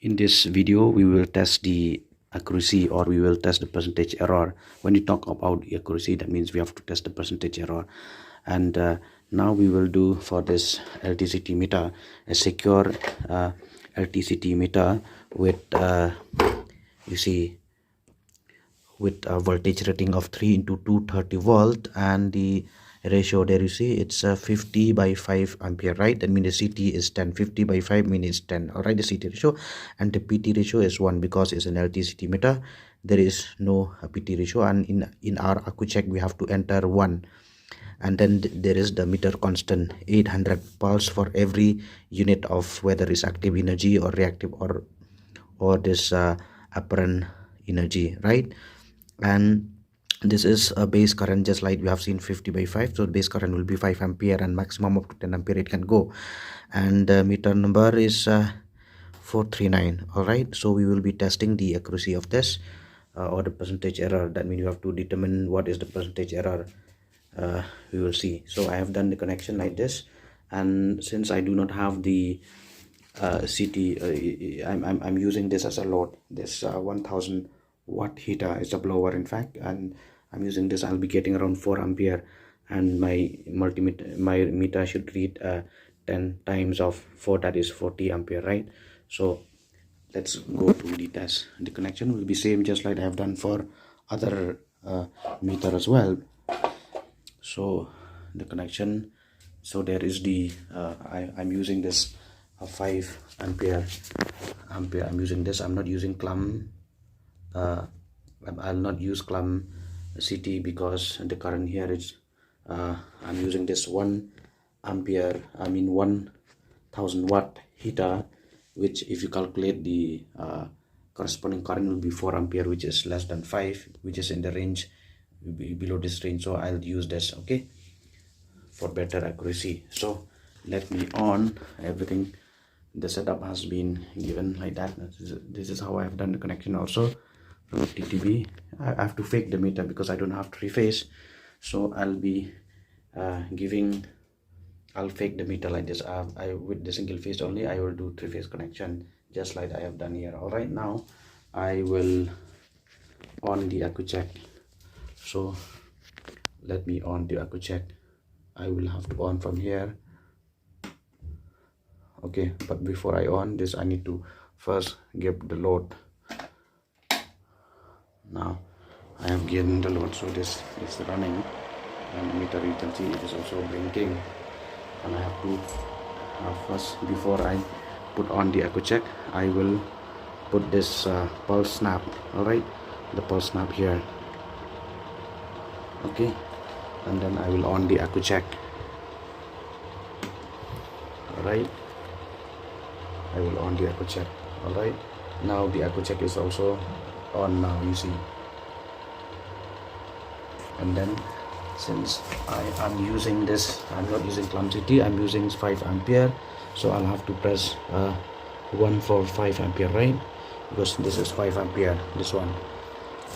In this video we will test the accuracy, or we will test the percentage error. When you talk about accuracy, that means we have to test the percentage error. And now we will do for this LTCT meter a secure LTCT meter with you see, with a voltage rating of 3 into 230 volt, and the ratio there you see it's 50 by 5 ampere, right? That means the CT is 10. 50 by 5 means it's 10. All right, the CT ratio. And the PT ratio is 1 because it's an LTCT meter. There is no PT ratio, and in our Accucheck we have to enter 1. And then there is the meter constant 800 pulse for every unit of whether it's active energy or reactive or this apparent energy, right? And this is a base current, just like we have seen 50 by 5. So base current will be 5 ampere and maximum up to 10 ampere it can go. And meter number is 439. All right, so we will be testing the accuracy of this or the percentage error. That means you have to determine what is the percentage error. We will see. So I have done the connection like this, and since I do not have the CT, I'm using this as a load. This 1000 watt heater is a blower, in fact, and I'm using this. I'll be getting around 4 ampere, and my meter should read 10 times of 4, that is 40 ampere, right? So let's go to the test. The connection will be same just like I have done for other meter as well. So the connection, so there is the I'm using this 5 ampere. I'm using this. I'm not using clamp. I'll not use clamp CT because the current here is I'm using this 1 ampere, 1000 watt heater, which if you calculate the corresponding current will be 4 ampere, which is less than 5, which is in the range below this range. So I'll use this, okay, for better accuracy. So let me on everything. The setup has been given like that. This is how I have done the connection also from TTB. I have to fake the meter because I don't have 3-phase, so I'll be I'll fake the meter like this. With the single phase only I will do 3-phase connection just like I have done here. All right, now I will on the Accucheck. So let me on the Accucheck. I will have to on from here, okay, but before I on this I need to first give the load. Now I have given the load, so this is running, and the meter you can see it is also blinking. And I have to first, before I put on the Accucheck, I will put this pulse snap. All right, the pulse snap here, okay, and then I will on the Accucheck. All right, I will on the Accucheck. All right, now the Accucheck is also on now, you see. And then since I am using this, I'm not using clamp CT, I'm using 5 ampere, so I'll have to press 1 for 5 ampere, right? Because this is 5 ampere, this one.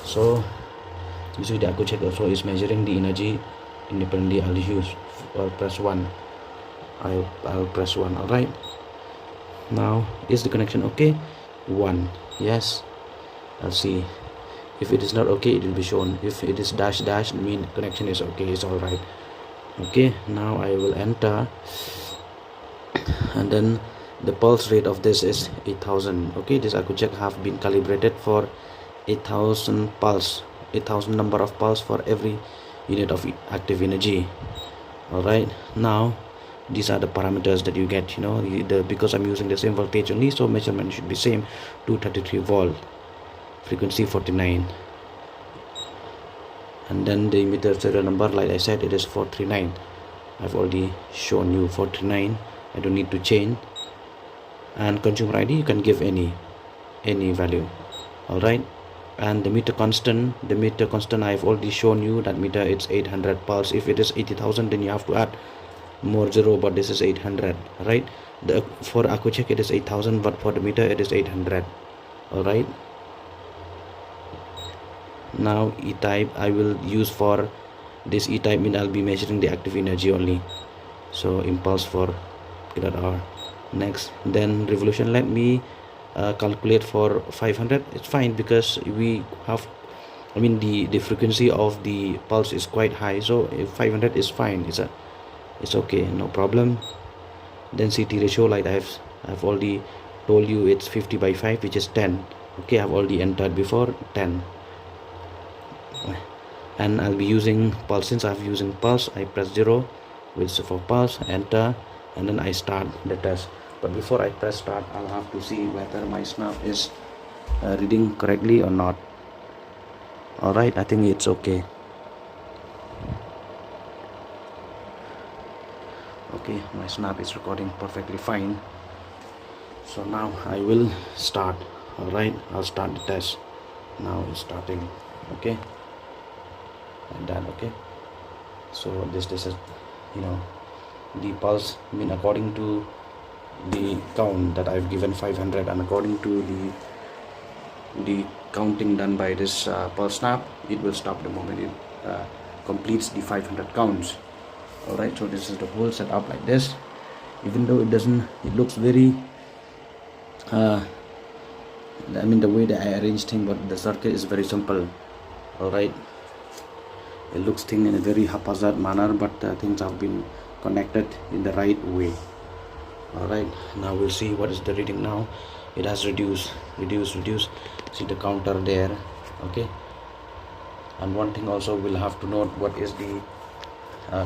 So you see the Accucheck also is measuring the energy independently. I'll use press 1. I'll press 1. All right, now is the connection okay? 1, yes. I'll see. If it is not okay, it will be shown. If it is dash dash, mean connection is okay, it's all right. Okay, now I will enter, and then the pulse rate of this is 8000. Okay, this Accucheck have been calibrated for 8000 pulse, 8000 number of pulse for every unit of active energy. All right, now these are the parameters that you get, you know, because I'm using the same voltage only, so measurement should be same. 233 volt, frequency 49, and then the meter serial number, like I said, it is 439. I've already shown you 439. I don't need to change. And consumer ID, you can give any value. All right, and the meter constant, I've already shown you that meter it's 800 pulse. If it is 80,000, then you have to add more 0, but this is 800, right? For Accucheck it is 8000, but for the meter it is 800. all right, now E-type I will use for this. E-type mean I'll be measuring the active energy only, so impulse for kilowatt hour. next. Then revolution, let me calculate for 500. It's fine because we have, I mean, the frequency of the pulse is quite high, so if 500 is fine, it's okay, no problem. Density ratio, like I've already told you, it's 50/5, which is 10. Okay, I've already entered before 10. And I'll be using pulse. Since I'm using pulse, I press 0, which is for pulse, enter, and then I start the test. But before I press start, I'll have to see whether my snap is reading correctly or not. Alright, I think it's okay. Okay, my snap is recording perfectly fine. So now I will start. Alright, I'll start the test. Now it's starting. Okay, like that. Okay, so this is, you know, the pulse, I mean, according to the count that I've given 500, and according to the counting done by this pulse snap, it will stop the moment it completes the 500 counts. Alright, so this is the whole setup like this. Even though it looks very I mean, the way that I arranged things, but the circuit is very simple. Alright, it looks thing in a very haphazard manner, but things have been connected in the right way. Alright, now we'll see what is the reading now. It has reduced. See the counter there. Okay, and one thing also, we'll have to note what is the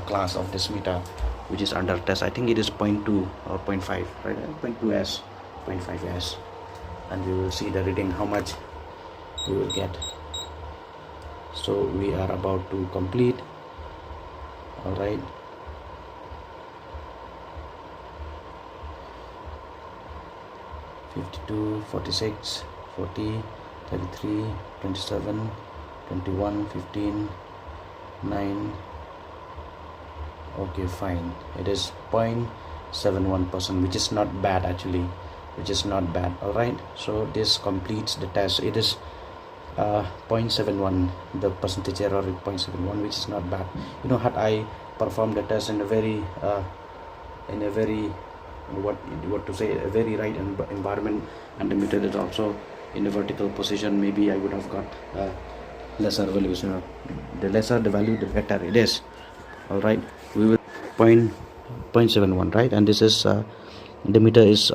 class of this meter which is under test. I think it is 0.2 or 0.5, right? 0.2s, 0.5s, and we will see the reading, how much we will get. So we are about to complete. All right, (52, 46, 40, 33, 27, 21, 15, 9). Okay, fine. It is 0.71%, which is not bad actually, which is not bad. All right, so this completes the test. It is 0.71, the percentage error is 0.71, which is not bad. You know, had I performed the test in a very what to say, a very right environment, and the meter is also in a vertical position, maybe I would have got lesser values. You know, the lesser the value, the better it is. All right, we will 0.71, right? And this is the meter is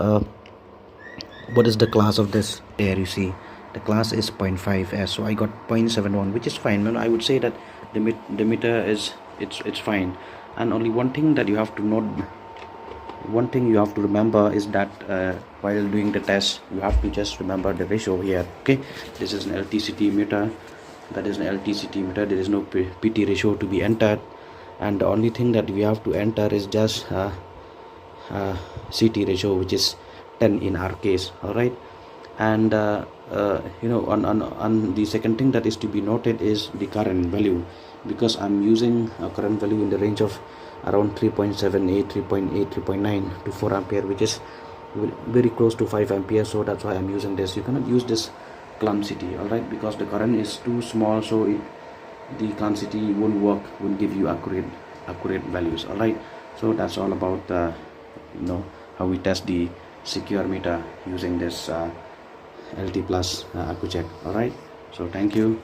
what is the class of this? There you see the class is 0.5s, so I got 0.71, which is fine. Well, I would say that the meter is it's fine. And only one thing that you have to note, one thing you have to remember is that while doing the test, you have to just remember the ratio here. Okay, this is an LTCT meter, that is an LTCT meter. There is no PT ratio to be entered, and the only thing that we have to enter is just CT ratio, which is 10 in our case. All right, and you know, on the second thing that is to be noted is the current value, because I'm using a current value in the range of around 3.78, 3.8, 3.9 to 4 ampere, which is very close to 5 ampere. So that's why I'm using this. You cannot use this clumsity, all right, because the current is too small, so the clumsity won't work, won't give you accurate values. All right, so that's all about you know, how we test the secure meter using this LT plus Accucheck. All right, so thank you.